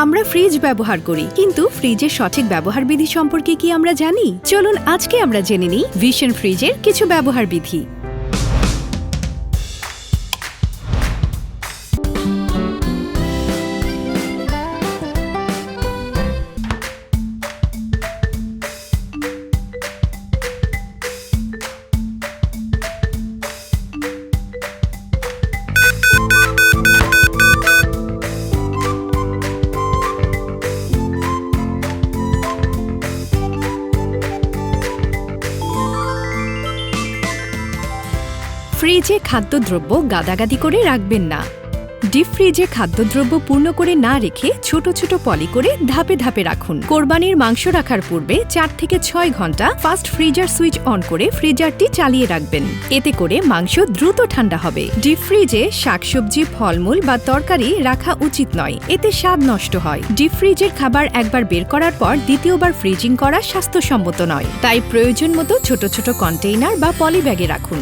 আমরা ফ্রিজ ব্যবহার করি, কিন্তু ফ্রিজের সঠিক ব্যবহার বিধি সম্পর্কে কি আমরা জানি? চলুন আজকে আমরা জেনে নিই ভিশন ফ্রিজের কিছু ব্যবহার বিধি। ফ্রিজে খাদ্যদ্রব্য গাদাগাদি করে রাখবেন না। ডিপ ফ্রিজে খাদ্যদ্রব্য পূর্ণ করে না রেখে ছোট ছোট পলি করে ধাপে ধাপে রাখুন। কোরবানির মাংস রাখার পূর্বে 4 থেকে 6 ঘন্টা ফাস্ট ফ্রিজার সুইচ অন করে ফ্রিজারটি চালিয়ে রাখবেন। এতে করে মাংস দ্রুত ঠান্ডা হবে। ডিপ ফ্রিজে শাকসবজি, ফলমূল বা তরকারি রাখা উচিত নয়, এতে স্বাদ নষ্ট হয়। ডিপ ফ্রিজের খাবার একবার বের করার পর দ্বিতীয়বার ফ্রিজিং করা স্বাস্থ্যসম্মত নয়, তাই প্রয়োজন মতো ছোট ছোট কন্টেইনার বা পলি ব্যাগে রাখুন।